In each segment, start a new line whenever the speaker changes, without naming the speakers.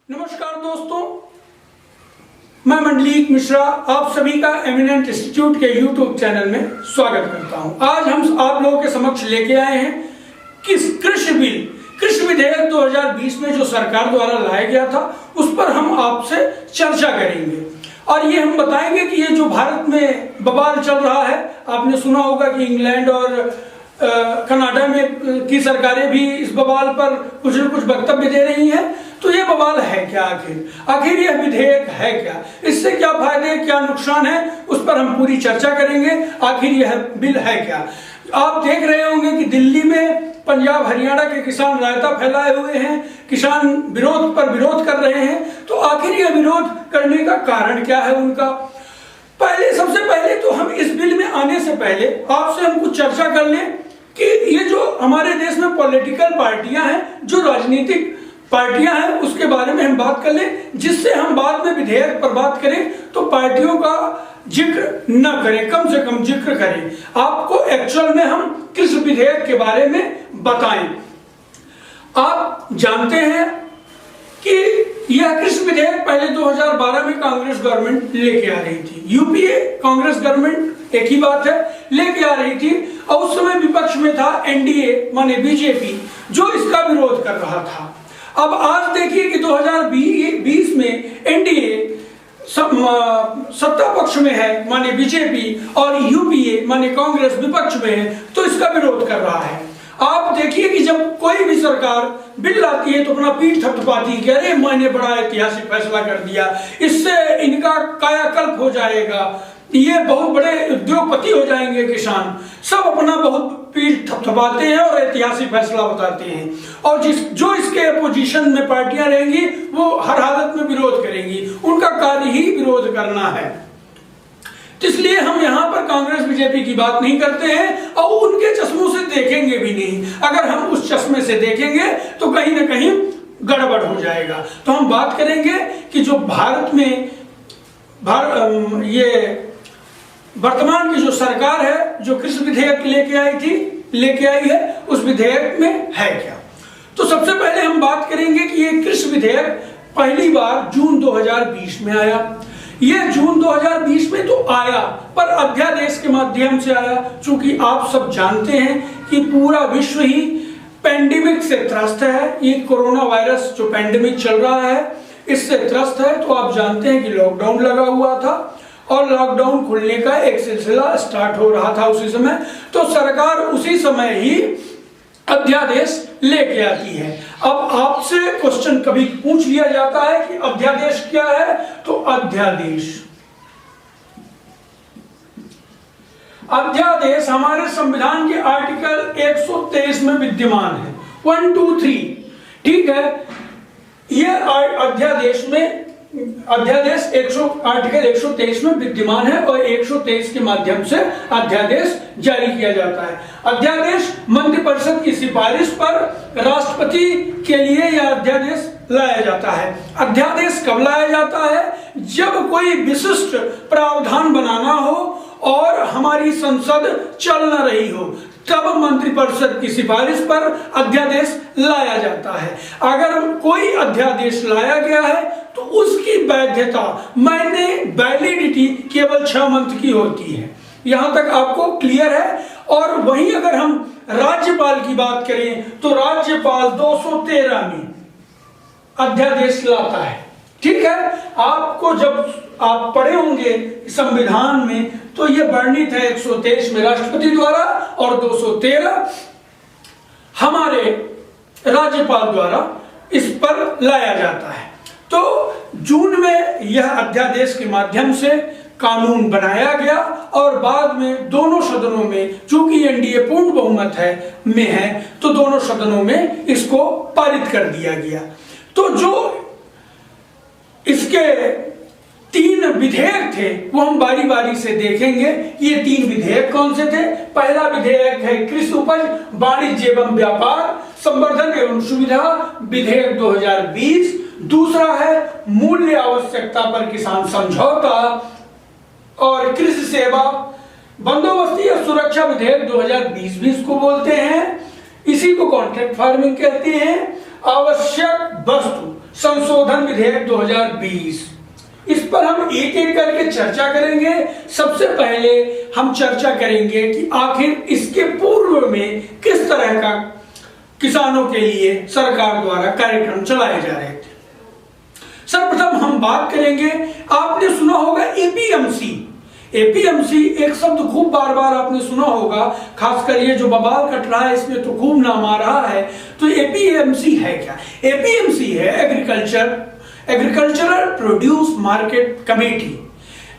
नमस्कार दोस्तों, मैं मंडलीक मिश्रा आप सभी का एमिनेंट इंस्टीट्यूट के यूट्यूब चैनल में स्वागत करता हूं। आज हम आप लोगों के समक्ष लेके आए हैं कि कृषि विधेयक 2020 में जो सरकार द्वारा लाया गया था उस पर हम आपसे चर्चा करेंगे और ये हम बताएंगे कि ये जो भारत में बवाल चल रहा है, आपने सुना होगा कि इंग्लैंड और कनाडा में की सरकारें भी इस बवाल पर कुछ न कुछ वक्तव्य दे रही हैं। तो ये बवाल है क्या, आखिर यह विधेयक है क्या, इससे क्या फायदे क्या नुकसान है, उस पर हम पूरी चर्चा करेंगे। आखिर यह बिल है क्या। आप देख रहे होंगे कि दिल्ली में पंजाब हरियाणा के किसान रायता फैलाए हुए हैं, किसान विरोध पर विरोध कर रहे हैं। तो आखिर यह विरोध करने का कारण क्या है उनका। सबसे पहले तो हम इस बिल में आने से पहले आपसे हम कुछ चर्चा कर लें कि ये जो हमारे देश में पॉलिटिकल पार्टियां हैं, जो राजनीतिक पार्टियां हैं, उसके बारे में हम बात कर लें, जिससे हम बाद में विधेयक पर बात करें तो पार्टियों का जिक्र न करें, कम से कम जिक्र करें। आपको एक्चुअल में हम किस विधेयक के बारे में बताएं। आप जानते हैं कि यह कृषि विधेयक पहले 2012 में कांग्रेस गवर्नमेंट लेके आ रही थी। यूपीए कांग्रेस गवर्नमेंट एक ही बात है, लेके आ रही थी और उस समय विपक्ष में था एनडीए माने बीजेपी, जो इसका विरोध कर रहा था। अब आज देखिए कि 2020 में एनडीए सत्ता पक्ष में है माने बीजेपी और यूपीए माने कांग्रेस विपक्ष में है, तो इसका विरोध कर रहा है। आप देखिए कि जब कोई भी सरकार बिल लाती है तो अपना पीठ थपथपाती है कि अरे मैंने बड़ा ऐतिहासिक फैसला कर दिया, इससे इनका कायाकल्प हो जाएगा, ये बहुत बड़े उद्योगपति हो जाएंगे किसान। सब अपना बहुत पीठ थपथपाते हैं और ऐतिहासिक फैसला बताते हैं और जो इसके अपोजिशन में पार्टियां रहेंगी वो हर हालत में विरोध करेंगी, उनका कार्य ही विरोध करना है। तो इसलिए हम यहाँ पर कांग्रेस बीजेपी की बात नहीं करते हैं और उनके चश्मों से देखेंगे भी नहीं। अगर हम उस चश्मे से देखेंगे तो कहीं ना कहीं गड़बड़ हो जाएगा। तो हम बात करेंगे कि जो भारत में ये वर्तमान की जो सरकार है, जो कृषि विधेयक लेके आई है, उस विधेयक में है क्या। तो सबसे पहले हम बात करेंगे कि ये कृषि विधेयक पहली बार जून 2020 में आया। ये जून 2020 में तो आया, पर अध्यादेश के माध्यम से आया। चूंकि आप सब जानते हैं कि पूरा विश्व ही पैंडेमिक से त्रस्त है, ये कोरोना वायरस जो पैंडेमिक चल रहा है इससे त्रस्त है। तो आप जानते हैं कि लॉकडाउन लगा हुआ था और लॉकडाउन खुलने का एक सिलसिला स्टार्ट हो रहा था उसी समय। तो सरकार उसी समय ही अध्यादेश लेके आती है। अब आपसे क्वेश्चन कभी पूछ लिया जाता है कि अध्यादेश क्या है, तो अध्यादेश हमारे संविधान के आर्टिकल 123 में विद्यमान है। 1, 2, 3, ठीक है। यह अध्यादेश आर्टिकल 123 में विद्यमान है और 123 के माध्यम से अध्यादेश जारी किया जाता है। अध्यादेश मंत्रिपरिषद की सिफारिश पर राष्ट्रपति के लिए यह अध्यादेश लाया जाता है। अध्यादेश कब लाया जाता है? जब कोई विशिष्ट प्रावधान बनाना हो और हमारी संसद चल न रही हो, तब मंत्रिपरिषद की सिफारिश पर अध्यादेश लाया जाता है। अगर कोई अध्यादेश लाया गया है तो उसकी वैधता मायने वैलिडिटी केवल 6 मंथ की होती है। यहां तक आपको क्लियर है। और वहीं अगर हम राज्यपाल की बात करें तो राज्यपाल 213 में अध्यादेश लाता है, ठीक है। आपको जब आप पढ़े होंगे संविधान में तो यह वर्णित है 123 में राष्ट्रपति द्वारा और 213 हमारे राज्यपाल द्वारा इस पर लाया जाता है। तो जून में यह अध्यादेश के माध्यम से कानून बनाया गया और बाद में दोनों सदनों में, चूंकि एनडीए पूर्ण बहुमत है तो दोनों सदनों में इसको पारित कर दिया गया। तो जो इसके 3 विधेयक थे वो हम बारी बारी से देखेंगे। ये 3 विधेयक कौन से थे? पहला विधेयक है कृषि उपज वाणिज्य एवं व्यापार संवर्धन एवं सुविधा विधेयक 2020। दूसरा है मूल्य आवश्यकता पर किसान समझौता और कृषि सेवा बंदोबस्ती और सुरक्षा विधेयक 2020 भी इसको बोलते हैं। इसी को कॉन्ट्रैक्ट फार्मिंग कहते हैं। आवश्यक वस्तु संशोधन विधेयक 2020, इस पर हम एक एक करके चर्चा करेंगे। सबसे पहले हम चर्चा करेंगे कि आखिर इसके पूर्व में किस तरह का किसानों के लिए सरकार द्वारा कार्यक्रम चलाए जा रहे थे। सर्वप्रथम हम बात करेंगे, आपने सुना होगा एपीएमसी। एपीएमसी एक शब्द खूब बार बार आपने सुना होगा, खासकर ये जो बवाल कट रहा है इसमें तो खूब नाम आ रहा है। तो एपीएमसी है क्या? एपीएमसी है एग्रीकल्चरल प्रोड्यूस मार्केट कमेटी,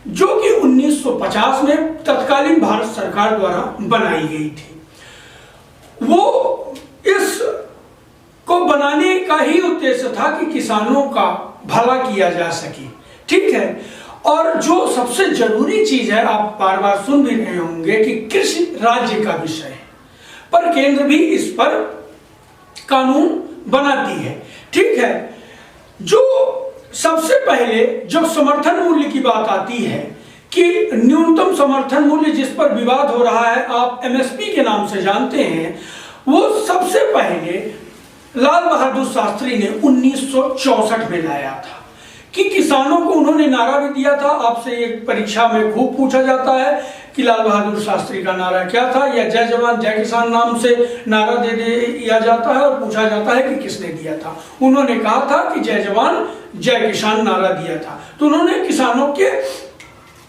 जो कि 1950 में तत्कालीन भारत सरकार द्वारा बनाई गई थी। वो इस को बनाने का ही उद्देश्य था कि किसानों का भला किया जा सके, ठीक है। और जो सबसे जरूरी चीज है, आप बार बार सुन भी रहे होंगे कि कृषि राज्य का विषय है, पर केंद्र भी इस पर कानून बनाती है, ठीक है। जो सबसे पहले जब समर्थन मूल्य की बात आती है कि न्यूनतम समर्थन मूल्य जिस पर विवाद हो रहा है, आप एमएसपी के नाम से जानते हैं, वो सबसे पहले लाल बहादुर शास्त्री ने 1964 में लाया था। कि किसानों को उन्होंने नारा भी दिया था। आपसे एक परीक्षा में खूब पूछा जाता है कि लाल बहादुर शास्त्री का नारा क्या था, या जय जवान जय किसान नाम से नारा दे दिया जाता है और पूछा जाता है कि किसने दिया था। उन्होंने कहा था कि जय जवान जय किसान नारा दिया था। तो उन्होंने किसानों के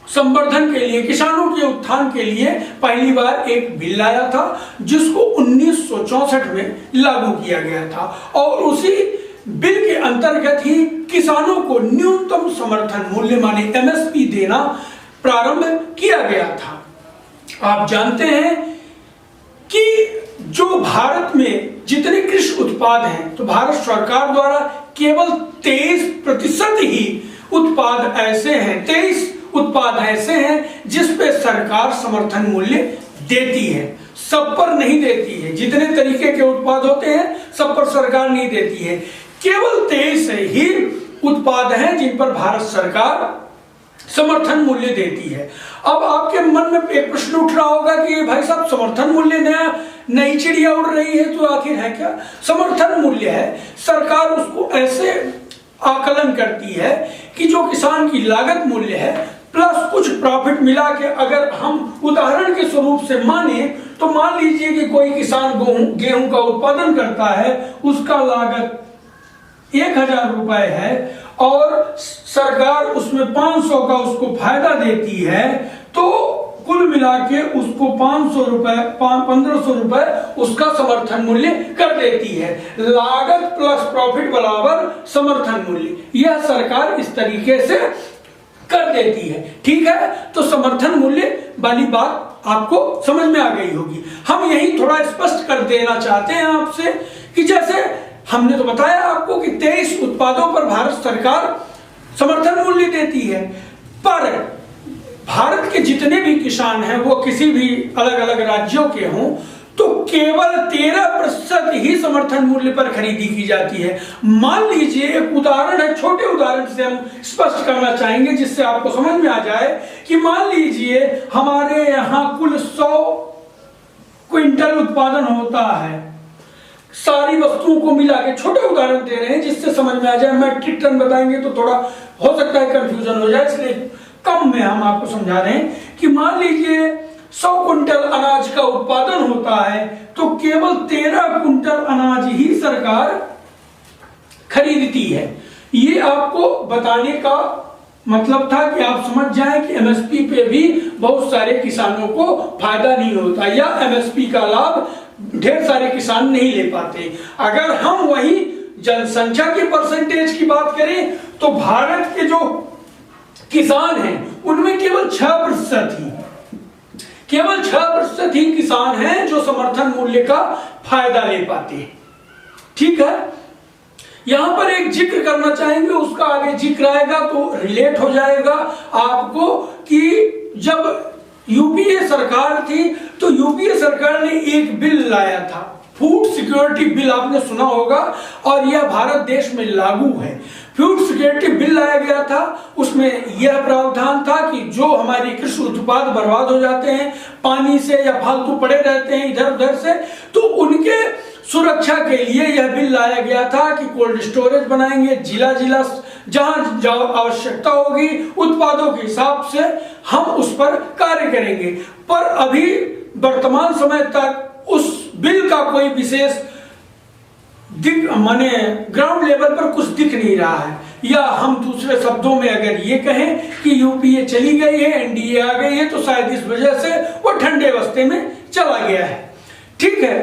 संवर्धन के लिए, किसानों के उत्थान के लिए पहली बार एक बिल लाया था, जिसको 1964 में लागू किया गया था। और उसी बिल के अंतर्गत ही किसानों को न्यूनतम समर्थन मूल्य माने एमएसपी देना प्रारंभ किया गया था। आप जानते हैं कि जो भारत में जितने कृषि उत्पाद हैं, तो भारत सरकार द्वारा केवल 23% ही उत्पाद ऐसे हैं, 23 उत्पाद ऐसे हैं जिस पे सरकार समर्थन मूल्य देती है। सब पर नहीं देती है। जितने तरीके के उत्पाद होते हैं सब पर सरकार नहीं देती है। केवल 23 ही उत्पाद हैं जिन पर भारत सरकार समर्थन मूल्य देती है। अब आपके मन में एक प्रश्न उठ रहा होगा कि भाई साहब, समर्थन मूल्य नई चिड़िया उड़ रही है, तो आखिर है क्या? समर्थन मूल्य है, सरकार उसको ऐसे आकलन करती है कि जो किसान की लागत मूल्य है प्लस कुछ प्रॉफिट मिला के, अगर हम उदाहरण के स्वरूप से माने तो मान लीजिए कि कोई किसान गेहूं का उत्पादन करता है, उसका लागत 1000 रुपए है और सरकार उसमें 500 का उसको फायदा देती है, तो कुल मिला के उसको 500 रुपए 1500 रुपए उसका समर्थन मूल्य कर देती है। लागत प्लस प्रॉफिट बराबर समर्थन मूल्य, यह सरकार इस तरीके से कर देती है, ठीक है। तो समर्थन मूल्य वाली बात आपको समझ में आ गई होगी। हम यही थोड़ा स्पष्ट कर देना चाहते हैं आपसे कि जैसे हमने तो बताया आपको कि 23 उत्पादों पर भारत सरकार समर्थन मूल्य देती है, पर भारत के जितने भी किसान हैं वो किसी भी अलग अलग राज्यों के हों, तो केवल 13% ही समर्थन मूल्य पर खरीदी की जाती है। मान लीजिए, एक उदाहरण है, छोटे उदाहरण से हम स्पष्ट करना चाहेंगे जिससे आपको समझ में आ जाए कि मान लीजिए हमारे यहाँ कुल 100 क्विंटल उत्पादन होता है, सारी वस्तुओं को मिला के। छोटे उदाहरण दे रहे हैं जिससे समझ में आ जाए। मेट्रिक टन बताएंगे तो थोड़ा हो सकता है कंफ्यूजन हो जाए, इसलिए कम में हम आपको समझा रहे हैं कि मान लीजिए 100 कुंटल अनाज का उत्पादन होता है, तो केवल 13 कुंटल अनाज ही सरकार खरीदती है। ये आपको बताने का मतलब था कि आप समझ जाएं कि एमएसपी पे भी बहुत सारे किसानों को फायदा नहीं होता, या एमएसपी का लाभ ढेर सारे किसान नहीं ले पाते। अगर हम वही जनसंख्या के परसेंटेज की बात करें तो भारत के जो किसान हैं उनमें केवल 6% ही किसान हैं जो समर्थन मूल्य का फायदा ले पाते हैं, ठीक है। यहां पर एक जिक्र करना चाहेंगे, उसका आगे जिक्र आएगा तो रिलेट हो जाएगा आपको कि जब यूपीए सरकार थी तो यूपीए सरकार ने एक बिल लाया था, फूड सिक्योरिटी बिल, आपने सुना होगा, और यह भारत देश में लागू है। फूड सिक्योरिटी बिल लाया गया था, उसमें यह प्रावधान था कि जो हमारी कृषि उत्पाद बर्बाद हो जाते हैं पानी से या फालतू पड़े रहते हैं इधर उधर से, तो उनके सुरक्षा के लिए यह बिल लाया गया था कि कोल्ड स्टोरेज बनाएंगे, जिला जिला जहां जहां आवश्यकता होगी उत्पादों के हिसाब से हम उस पर कार्य करेंगे। पर अभी वर्तमान समय तक उस बिल का कोई विशेष माने ग्राउंड लेवल पर कुछ दिख नहीं रहा है, या हम दूसरे शब्दों में अगर ये कहें कि यूपीए चली गई है, एनडीए आ गई है, तो शायद इस वजह से वो ठंडे बस्ते में चला गया है। ठीक है,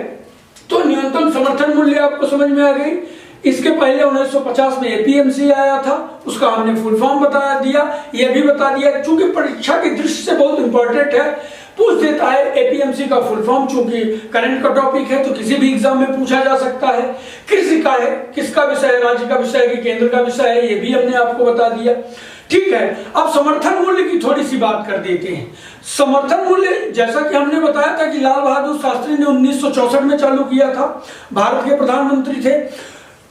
तो न्यूनतम समर्थन मूल्य आपको समझ में आ गई। इसके पहले 1950 में एपीएमसी आया था, उसका हमने फुल फॉर्म बता दिया, यह भी बता दिया क्योंकि परीक्षा की दृष्टि से बहुत इंपॉर्टेंट है, पूछ देता है एपीएमसी का फुल फॉर्म, चूंकि करंट का टॉपिक है तो किसी भी एग्जाम में पूछा जा सकता है। कृषि का है, किसका विषय है, राज्य का विषय है कि केंद्र का विषय है, ये भी हमने आपको बता दिया। ठीक है, अब समर्थन मूल्य की थोड़ी सी बात कर देते हैं। समर्थन मूल्य जैसा कि हमने बताया था कि लाल बहादुर शास्त्री ने 1964 में चालू किया था, भारत के प्रधानमंत्री थे।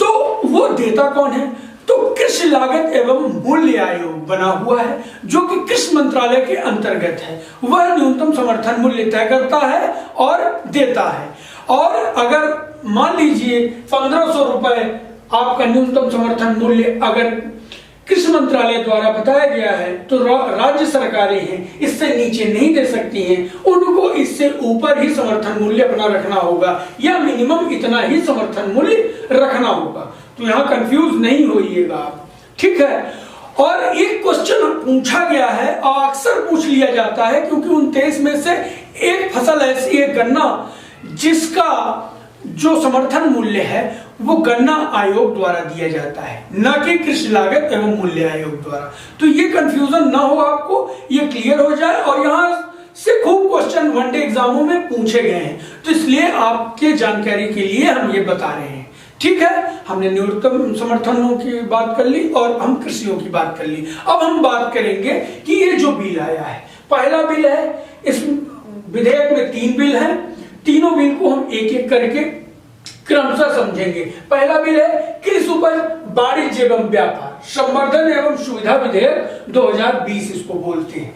तो वो देता कौन है, तो कृषि लागत एवं मूल्य आयोग बना हुआ है जो कि कृषि मंत्रालय के अंतर्गत है। वह न्यूनतम समर्थन मूल्य तय करता है और देता है। और अगर मान लीजिए 1500 रुपए आपका न्यूनतम समर्थन मूल्य अगर कृषि मंत्रालय द्वारा बताया गया है, तो राज्य सरकारें हैं इससे नीचे नहीं दे सकती हैं, उनको इससे ऊपर ही समर्थन मूल्य अपना रखना होगा, या मिनिमम इतना ही समर्थन मूल्य रखना होगा। तो यहाँ कंफ्यूज नहीं होइएगा आप। ठीक है, और एक क्वेश्चन पूछा गया है और अक्सर पूछ लिया जाता है, क्योंकि 29 में से एक फसल ऐसी है गन्ना जिसका जो समर्थन मूल्य है वो गन्ना आयोग द्वारा दिया जाता है, न कि कृषि लागत एवं मूल्य आयोग द्वारा। तो ये कंफ्यूजन ना हो आपको, ये क्लियर हो जाए। और यहाँ से खूब क्वेश्चन वनडे एग्जामों में पूछे गए हैं, तो इसलिए आपके जानकारी के लिए हम ये बता रहे हैं। ठीक है, हमने न्यूनतम समर्थनों की बात कर ली और हम कृषियों की बात कर ली। अब हम बात करेंगे कि ये जो बिल आया है, पहला बिल है, इस विधेयक में 3 बिल हैं, तीनों बिल को हम एक एक करके क्रमशः समझेंगे। पहला बिल है कृषि उपज वाणिज्य एवं व्यापार संवर्धन एवं सुविधा विधेयक 2020 इसको बोलते हैं।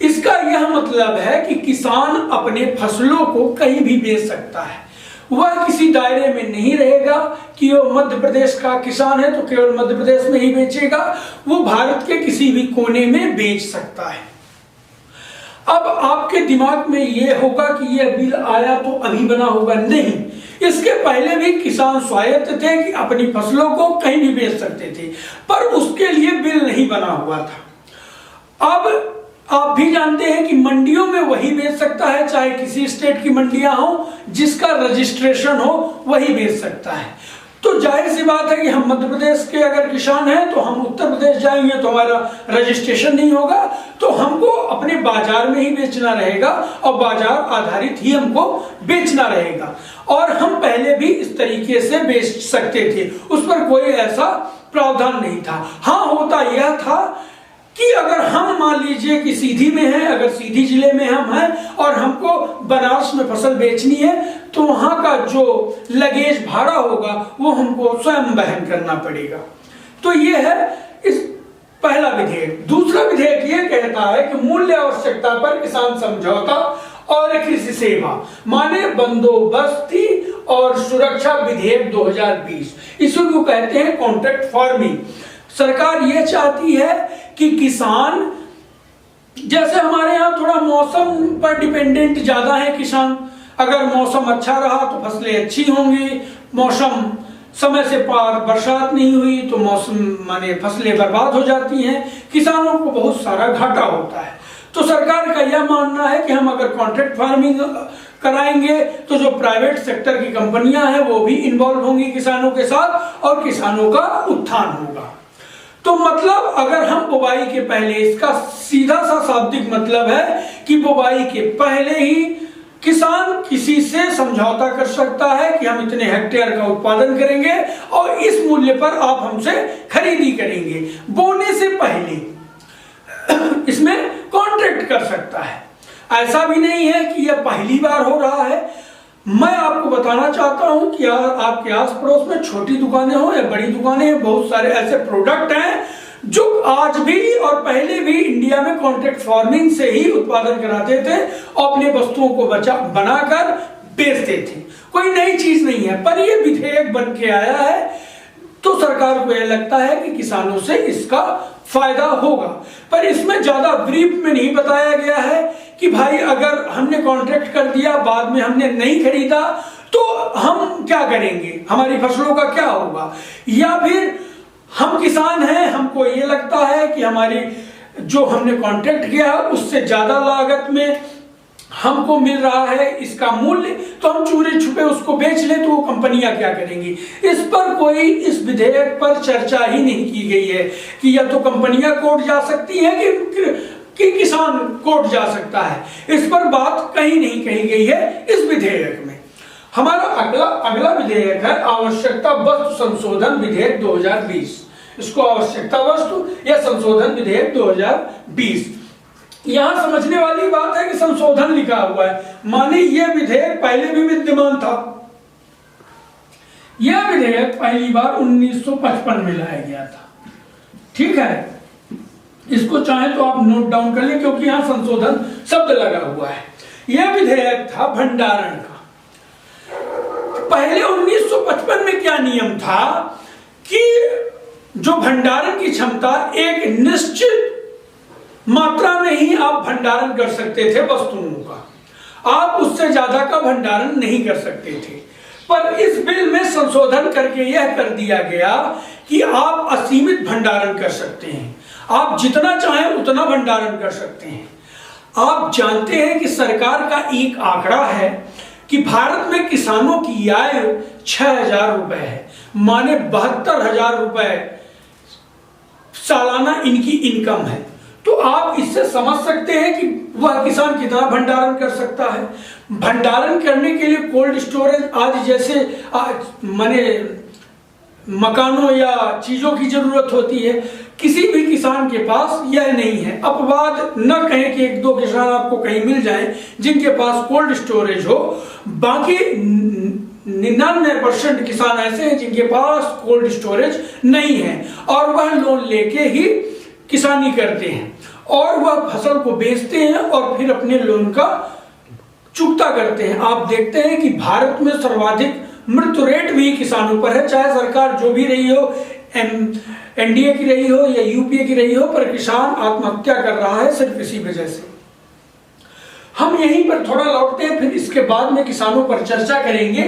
इसका यह मतलब है कि किसान अपने फसलों को कहीं भी बेच सकता है, वह किसी दायरे में नहीं रहेगा कि वो मध्य प्रदेश का किसान है तो केवल मध्य प्रदेश में ही बेचेगा, वो भारत के किसी भी कोने में बेच सकता है। अब आपके दिमाग में यह होगा कि यह बिल आया तो अभी बना होगा, नहीं, इसके पहले भी किसान स्वायत्त थे कि अपनी फसलों को कहीं भी बेच सकते थे, पर उसके लिए बिल नहीं बना हुआ था। अब आप भी जानते हैं कि मंडियों में वही बेच सकता है, चाहे किसी स्टेट की मंडियां हो, जिसका रजिस्ट्रेशन हो वही बेच सकता है। तो जाहिर सी बात है कि हम मध्य प्रदेश के अगर किसान हैं तो हम उत्तर प्रदेश जाएंगे तो हमारा रजिस्ट्रेशन नहीं होगा, तो हमको अपने बाजार में ही बेचना रहेगा और बाजार आधारित ही हमको बेचना रहेगा। और हम पहले भी इस तरीके से बेच सकते थे, उस पर कोई ऐसा प्रावधान नहीं था। हाँ, होता यह था कि अगर हम मान लीजिए कि सीधी में हैं, अगर सीधी जिले में हम हैं और हमको बनारस में फसल बेचनी है, तो वहां का जो लगेज भाड़ा होगा वो हमको स्वयं वहन करना पड़ेगा। तो ये है इस पहला विधेयक। दूसरा विधेयक ये कहता है कि मूल्य आवश्यकता पर किसान समझौता और कृषि सेवा माने बंदोबस्ती और सुरक्षा विधेयक 2020, इसी को कहते हैं कॉन्ट्रैक्ट फार्मिंग। सरकार ये चाहती है कि किसान, जैसे हमारे यहाँ थोड़ा मौसम पर डिपेंडेंट ज्यादा है किसान, अगर मौसम अच्छा रहा तो फसलें अच्छी होंगी, मौसम समय से पार बरसात नहीं हुई तो मौसम माने फसलें बर्बाद हो जाती हैं, किसानों को बहुत सारा घाटा होता है। तो सरकार का यह मानना है कि हम अगर कॉन्ट्रैक्ट फार्मिंग कराएंगे तो जो प्राइवेट सेक्टर की कंपनियां हैं वो भी इन्वॉल्व होंगी किसानों के साथ और किसानों का उत्थान होगा। तो मतलब अगर हम बुवाई के पहले, इसका सीधा सा शाब्दिक मतलब है कि बुवाई के पहले ही किसान किसी से समझौता कर सकता है कि हम इतने हेक्टेयर का उत्पादन करेंगे और इस मूल्य पर आप हमसे खरीदी करेंगे। बोने से पहले इसमें कॉन्ट्रैक्ट कर सकता है। ऐसा भी नहीं है कि यह पहली बार हो रहा है। मैं आपको बताना चाहता हूं कि आपके आस पड़ोस में छोटी दुकानें हो या बड़ी दुकानें, बहुत सारे ऐसे प्रोडक्ट हैं जो आज भी और पहले भी इंडिया में कॉन्ट्रैक्ट फार्मिंग से ही उत्पादन कराते थे और अपने वस्तुओं को बनाकर बेचते थे। कोई नई चीज नहीं है, पर ये विधेयक बन के आया है तो सरकार को यह लगता है कि किसानों से इसका फायदा होगा। पर इसमें ज्यादा ब्रीफ में नहीं बताया गया है कि भाई अगर हमने कॉन्ट्रैक्ट कर दिया, बाद में हमने नहीं खरीदा तो हम क्या करेंगे, हमारी फसलों का क्या होगा। या फिर हम किसान हैं, हमको ये लगता है कि हमारी जो हमने कॉन्ट्रैक्ट किया है उससे ज्यादा लागत में हमको मिल रहा है इसका मूल्य, तो हम चोरी छुपे उसको बेच ले, तो वो कंपनियां क्या करेंगी। इस पर कोई, इस विधेयक पर चर्चा ही नहीं की गई है कि या तो कंपनियां कोर्ट जा सकती हैं कि किसान कोर्ट जा सकता है। इस पर बात कहीं नहीं कही गई है इस विधेयक में। हमारा अगला विधेयक है आवश्यकता वस्तु संशोधन विधेयक 2020। इसको आवश्यकता वस्तु या संशोधन विधेयक 2020। यहां समझने वाली बात है कि संशोधन लिखा हुआ है, माने यह विधेयक पहले भी विद्यमान था। यह विधेयक पहली बार 1955 में लाया गया था। ठीक है, इसको चाहे तो आप नोट डाउन कर लें क्योंकि यहां संशोधन शब्द लगा हुआ है। यह विधेयक था भंडारण का। पहले 1955 में क्या नियम था कि जो भंडारण की क्षमता एक निश्चित मात्रा में ही आप भंडारण कर सकते थे वस्तुओं का, आप उससे ज्यादा का भंडारण नहीं कर सकते थे। पर इस बिल में संशोधन करके यह कर दिया गया कि आप असीमित भंडारण कर सकते हैं, आप जितना चाहें उतना भंडारण कर सकते हैं। आप जानते हैं कि सरकार का एक आंकड़ा है कि भारत में किसानों की आय 6,000 रुपए है, माने 72,000 रुपए सालाना इनकी इनकम है। तो आप इससे समझ सकते हैं कि वह किसान कितना भंडारण कर सकता है। भंडारण करने के लिए कोल्ड स्टोरेज आदि जैसे माने मकानों या चीजों की जरूरत होती है, किसी भी किसान के पास यह नहीं है। अपवाद न कहें कि एक दो किसान आपको कहीं मिल जाएं जिनके पास कोल्ड स्टोरेज हो, बाकी 99% किसान ऐसे हैं जिनके पास कोल्ड स्टोरेज नहीं है और वह लोन लेके ही किसानी करते हैं और वह फसल को बेचते हैं और फिर अपने लोन का चुकता करते हैं। आप देखते हैं कि भारत में सर्वाधिक मृत्यु रेट भी किसानों पर है, चाहे सरकार जो भी रही हो, एनडीए की रही हो या यूपीए की रही हो, पर किसान आत्महत्या कर रहा है सिर्फ इसी वजह से। हम यहीं पर थोड़ा लौटते हैं, फिर इसके बाद में किसानों पर चर्चा करेंगे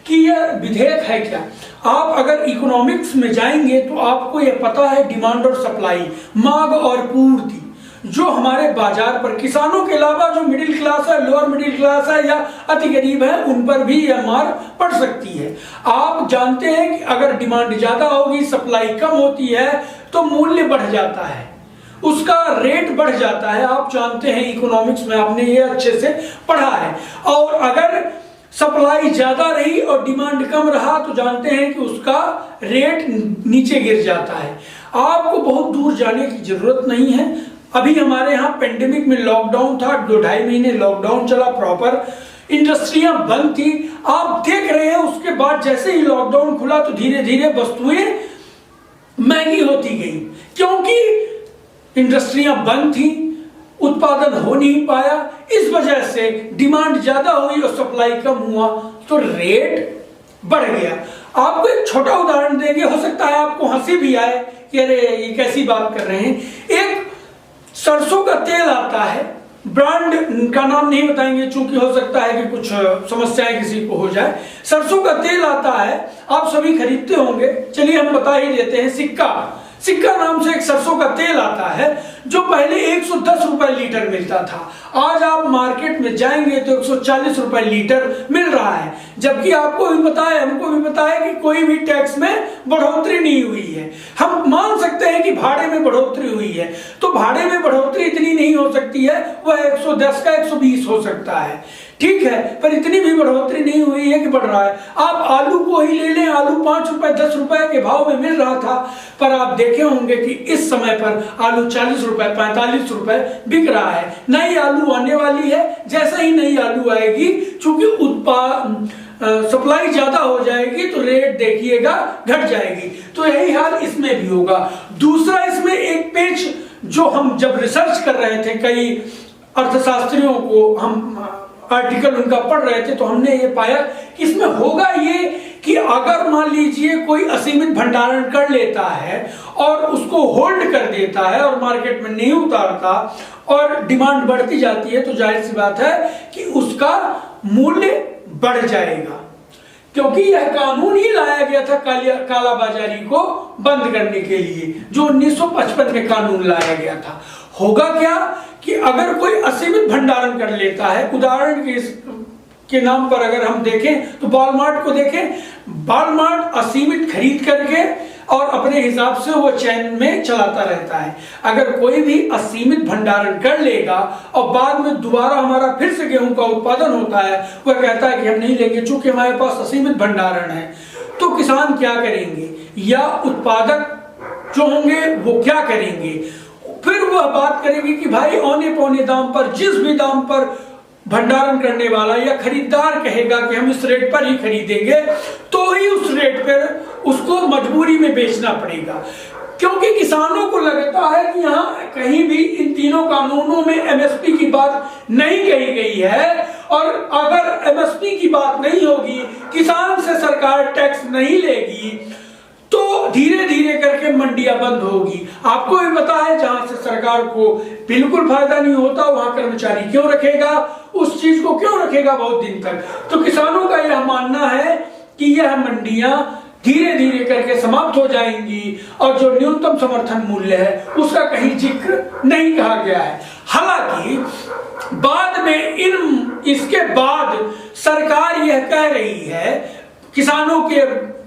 कि यह विधेयक है क्या। आप अगर इकोनॉमिक्स में जाएंगे तो आपको यह पता है डिमांड और सप्लाई, मांग और पूर्ति, जो हमारे बाजार पर किसानों के अलावा जो मिडिल क्लास है, लोअर मिडिल क्लास है या अति गरीब है, उन पर भी यह मार पड़ सकती है। आप जानते हैं कि अगर डिमांड ज्यादा होगी, सप्लाई कम होती है तो मूल्य बढ़ जाता है, उसका रेट बढ़ जाता है। आप जानते हैं इकोनॉमिक्स में, आपने ये अच्छे से पढ़ा है। और अगर सप्लाई ज्यादा रही और डिमांड कम रहा तो जानते हैं कि उसका रेट नीचे गिर जाता है। आपको बहुत दूर जाने की जरूरत नहीं है। अभी हमारे यहाँ पेंडेमिक में लॉकडाउन था, 2-2.5 महीने लॉकडाउन चला प्रॉपर, इंडस्ट्रियां बंद थी। आप देख रहे हैं उसके बाद जैसे ही लॉकडाउन खुला तो धीरे धीरे वस्तुएं महंगी होती गई, क्योंकि इंडस्ट्रियां बंद थी, उत्पादन हो नहीं पाया। इस वजह से डिमांड ज्यादा हुई और सप्लाई कम हुआ तो रेट बढ़ गया। आपको एक छोटा उदाहरण देंगे, हो सकता है आपको हंसी भी आए कि अरे ये कैसी बात कर रहे हैं। एक सरसों का तेल आता है, ब्रांड का नाम नहीं बताएंगे चूंकि हो सकता है कि कुछ समस्याएं किसी को हो जाए। सरसों का तेल आता है, आप सभी खरीदते होंगे, चलिए हम बता ही देते हैं। सिक्का नाम से एक सरसों का तेल आता है जो पहले 110 रुपए लीटर मिलता था। आज आप मार्केट में जाएंगे तो 140 रुपए लीटर मिल रहा है, जबकि आपको भी पता है, हमको भी पता है कि कोई भी टैक्स में बढ़ोतरी नहीं हुई है। हम मान सकते हैं कि भाड़े में बढ़ोतरी हुई है, तो भाड़े में बढ़ोतरी इतनी नहीं हो सकती है, वह 110 का 120 हो सकता है, ठीक है, पर इतनी भी बढ़ोतरी नहीं हुई है कि बढ़ रहा है। आप आलू को ही ले लें, आलू 5 रुपए 10 रुपए के भाव में मिल रहा था, पर आप देखे होंगे कि इस समय पर आलू 40 रुपए 45 रुपए बिक रहा है। नई आलू आने वाली है, जैसे ही नई आलू आएगी, चूंकि सप्लाई ज्यादा हो जाएगी तो रेट देखिएगा घट जाएगी। तो यही हाल इसमें भी होगा। दूसरा, इसमें एक पेज जो हम जब रिसर्च कर रहे थे, कई अर्थशास्त्रियों को हम आर्टिकल उनका पढ़ रहे थे तो हमने ये पाया कि इसमें होगा ये कि अगर मान लीजिए कोई असीमित भंडारण कर लेता है और उसको होल्ड कर देता है और मार्केट में नहीं उतारता और डिमांड बढ़ती जाती है तो जाहिर सी बात है कि उसका मूल्य बढ़ जाएगा, क्योंकि यह कानून ही लाया गया था काला बाजारी को बंद करने के लिए, जो 1955 में कानून लाया गया था। होगा क्या कि अगर कोई असीमित भंडारण कर लेता है, उदाहरण के नाम पर अगर हम देखें तो वॉलमार्ट को देखें, वॉलमार्ट असीमित खरीद करके और अपने हिसाब से वो चैन में चलाता रहता है। अगर कोई भी असीमित भंडारण कर लेगा और बाद में दोबारा हमारा फिर से गेहूं का उत्पादन होता है, वह कहता है कि हम नहीं लेंगे चूंकि हमारे पास असीमित भंडारण है, तो किसान क्या करेंगे या उत्पादक जो होंगे वो क्या करेंगे? फिर वह बात करेंगे कि भाई औने पौने दाम पर, जिस भी दाम पर भंडारण करने वाला या खरीदार कहेगा कि हम इस रेट पर ही खरीदेंगे, तो ही उस रेट पर उसको मजबूरी में बेचना पड़ेगा, क्योंकि किसानों को लगता है कि यहाँ कहीं भी इन तीनों कानूनों में एमएसपी की बात नहीं कही गई है, और अगर एमएसपी की बात नहीं होगी, किसान से सरकार टैक्स नहीं लेगी, तो धीरे धीरे करके मंडियां बंद होगी। आपको भी पता है जहां से सरकार को बिल्कुल फायदा नहीं होता वहां कर्मचारी क्यों रखेगा, उस चीज को क्यों रखेगा बहुत दिन तक। तो किसानों का यह मानना है कि यह मंडियां धीरे धीरे करके समाप्त हो जाएंगी और जो न्यूनतम समर्थन मूल्य है उसका कहीं जिक्र नहीं कहा गया है। हालांकि बाद में इसके बाद सरकार यह कह रही है, किसानों के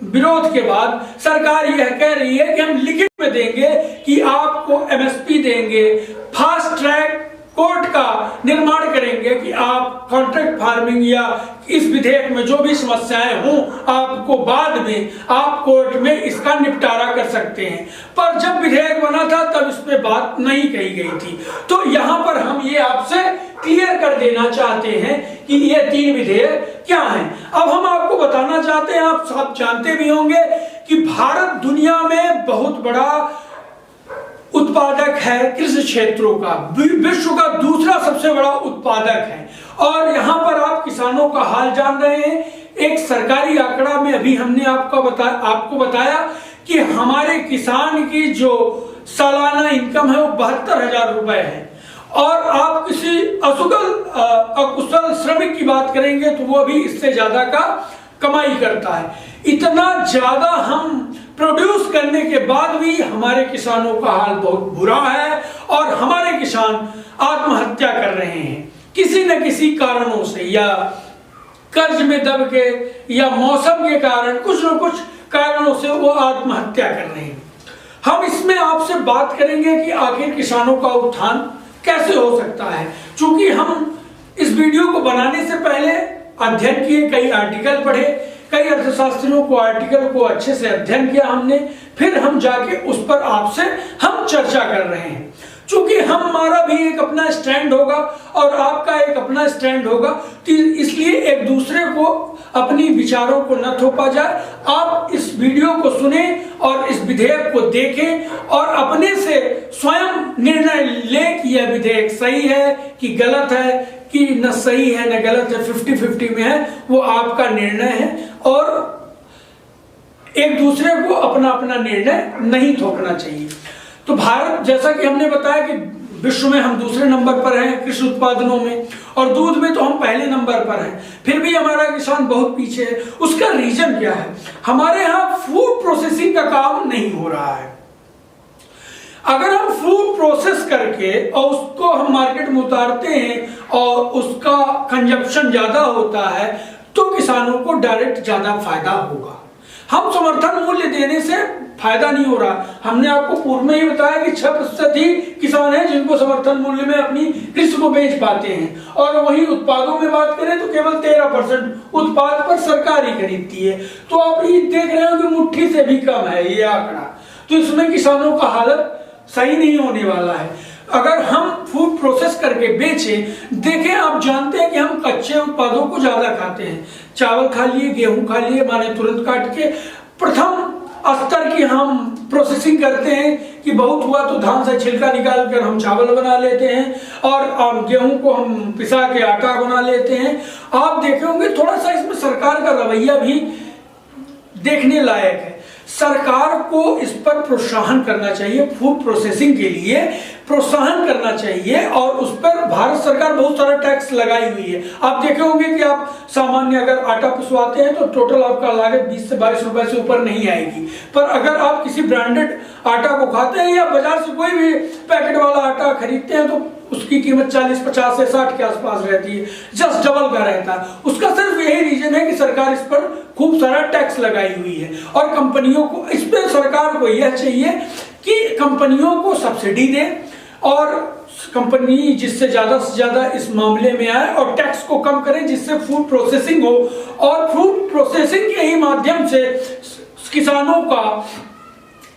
विरोध के बाद सरकार यह कह रही है कि हम लिखित में देंगे कि आपको एमएसपी देंगे, फास्ट ट्रैक कोर्ट का निर्माण करेंगे कि आप कॉन्ट्रैक्ट फार्मिंग या इस विधेयक में जो भी समस्याएं हों आपको बाद में आप कोर्ट में इसका निपटारा कर सकते हैं। पर जब विधेयक बना था तब इस पे बात नहीं कही गई थी। तो यहाँ पर हम ये आपसे क्लियर कर देना चाहते हैं कि ये तीन विधेयक क्या हैं। अब हम आपको बताना चाहते हैं, आप सब जानते भी होंगे कि भारत दुनिया में बहुत बड़ा उत्पादक है कृषि क्षेत्रों का, विश्व का दूसरा सबसे बड़ा उत्पादक है। और यहाँ पर आप किसानों का हाल जान रहे हैं। एक सरकारी आंकड़ा में अभी हमने आपको बताया कि हमारे किसान की जो सालाना इनकम है वो 72,000 रुपए है, और आप किसी अकुशल श्रमिक की बात करेंगे तो वो भी इससे ज्यादा का कमाई करता है। इतना ज्यादा हम प्रोड्यूस करने के बाद भी हमारे किसानों का हाल बहुत बुरा है और हमारे किसान आत्महत्या कर रहे हैं किसी न किसी कारणों से, या कर्ज में दब के या मौसम के कारण, कुछ न कुछ कारणों से वो आत्महत्या कर रहे हैं। हम इसमें आपसे बात करेंगे कि आखिर किसानों का उत्थान कैसे हो सकता है। चूंकि हम इस वीडियो को बनाने से पहले अध्ययन किए, कई आर्टिकल पढ़े, कई अर्थशास्त्रियों को आर्टिकल को अच्छे से अध्ययन किया हमने, फिर हम जाके उस पर आपसे हम चर्चा कर रहे हैं। चूंकि हमारा भी एक अपना स्टैंड होगा और आपका एक अपना स्टैंड होगा, तो इसलिए एक दूसरे को अपनी विचारों को न थोपा जाए। आप इस वीडियो को सुने और इस विधेयक को देखें और अपने से स्वयं निर्णय लें कि यह विधेयक सही है कि गलत है, कि न सही है न गलत है, 50-50 में है, वो आपका निर्णय है। और एक दूसरे को अपना अपना निर्णय नहीं थोपना चाहिए। तो भारत, जैसा कि हमने बताया कि विश्व में हम दूसरे नंबर पर हैं कृषि उत्पादनों में, और दूध में तो हम पहले नंबर पर हैं, फिर भी हमारा किसान बहुत पीछे है। उसका रीजन क्या है? हमारे यहाँ फूड प्रोसेसिंग का काम नहीं हो रहा है। अगर हम फूड प्रोसेस करके और उसको हम मार्केट में उतारते हैं और उसका कंजप्शन ज्यादा होता है तो किसानों को डायरेक्ट ज्यादा फायदा होगा। हम समर्थन मूल्य देने से फायदा नहीं हो रहा। हमने आपको पूर्व में ही बताया कि 6% ही किसान हैं जिनको समर्थन मूल्य में अपनी कृषि को बेच पाते हैं, और वहीं उत्पादों में बात करें तो केवल 13% उत्पाद पर सरकार ही खरीदती है। तो आप ये देख रहे हो कि मुट्ठी से भी कम है ये आंकड़ा। तो इसमें किसानों का हालत सही नहीं होने वाला है। अगर हम फूड प्रोसेस करके बेचें, देखें, आप जानते हैं कि हम कच्चे उत्पादों को ज्यादा खाते हैं। चावल खा लिए, गेहूं खा लिए, माने तुरंत काट के, प्रथम स्तर की हम प्रोसेसिंग करते हैं कि बहुत हुआ तो धान से छिलका निकाल कर हम चावल बना लेते हैं और गेहूं को हम पिसा के आटा बना लेते हैं। आप देखे होंगे थोड़ा सा इसमें सरकार का रवैया भी देखने लायक है। सरकार को इस पर प्रोत्साहन करना चाहिए, फूड प्रोसेसिंग के लिए प्रोत्साहन करना चाहिए और उस पर भारत सरकार बहुत सारा टैक्स लगाई हुई है। आप देखे होंगे कि आप सामान्य अगर आटा पिसवाते हैं तो टोटल आपका लागत 20 से 22 रुपए से ऊपर नहीं आएगी, पर अगर आप किसी ब्रांडेड आटा को खाते हैं या बाजार से कोई भी पैकेट वाला आटा खरीदते हैं तो उसकी कीमत 40, 50 से 60 के आसपास रहती है, जस्ट डबल का रहता है। उसका सिर्फ यही रीजन है कि सरकार इस पर खूब सारा टैक्स लगाई हुई है और कंपनियों को इस पर सरकार को यह चाहिए कि कंपनियों को सब्सिडी दे और कंपनी जिससे ज्यादा से ज्यादा इस मामले में आए और टैक्स को कम करें जिससे फूड प्रोसेसिंग हो और फूड प्रोसेसिंग के ही माध्यम से किसानों का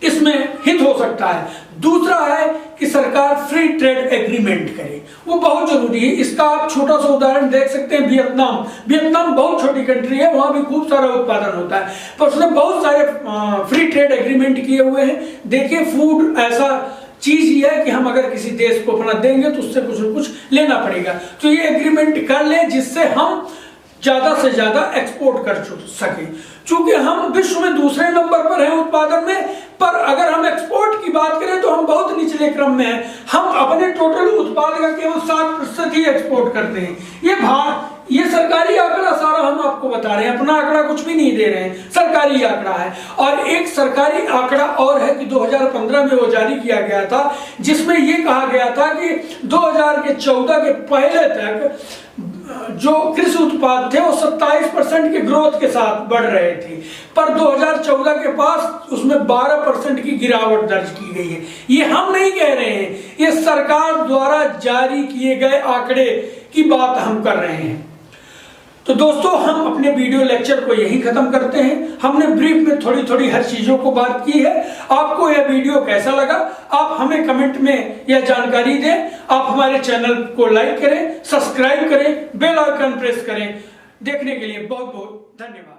इसमें हित हो सकता है। दूसरा है कि सरकार फ्री ट्रेड एग्रीमेंट करे, वो बहुत जरूरी है। इसका आप छोटा सा उदाहरण देख सकते हैं वियतनाम बहुत छोटी कंट्री है, वहां भी खूब सारा उत्पादन होता है पर उसने बहुत सारे फ्री ट्रेड एग्रीमेंट किए हुए हैं। देखिए फूड ऐसा चीज ही है कि हम अगर किसी देश को अपना देंगे तो उससे कुछ न कुछ लेना पड़ेगा, तो ये एग्रीमेंट कर ले जिससे हम ज्यादा से ज्यादा एक्सपोर्ट कर सके। चूंकि हम विश्व में दूसरे नंबर पर हैं उत्पादन में, पर अगर हम एक्सपोर्ट की बात करें तो हम बहुत निचले क्रम में हैं। हम अपने टोटल उत्पाद का केवल 7% ही एक्सपोर्ट करते हैं। ये सरकारी आंकड़ा सारा हम आपको बता रहे हैं, अपना आंकड़ा कुछ भी नहीं दे रहे हैं, सरकारी आंकड़ा है। और एक सरकारी आंकड़ा और है कि 2015 में वो जारी किया गया था जिसमें ये कहा गया था कि 2014 के पहले तक जो कृषि उत्पाद थे वो 27% के ग्रोथ के साथ बढ़ रहे थे, पर 2014 के पास उसमें 12% की गिरावट दर्ज की गई है। ये हम नहीं कह रहे हैं, ये सरकार द्वारा जारी किए गए आंकड़े की बात हम कर रहे हैं। तो दोस्तों हम अपने वीडियो लेक्चर को यहीं खत्म करते हैं। हमने ब्रीफ में थोड़ी थोड़ी हर चीजों को बात की है। आपको यह वीडियो कैसा लगा आप हमें कमेंट में यह जानकारी दें। आप हमारे चैनल को लाइक करें, सब्सक्राइब करें, बेल आइकन प्रेस करें। देखने के लिए बहुत बहुत धन्यवाद।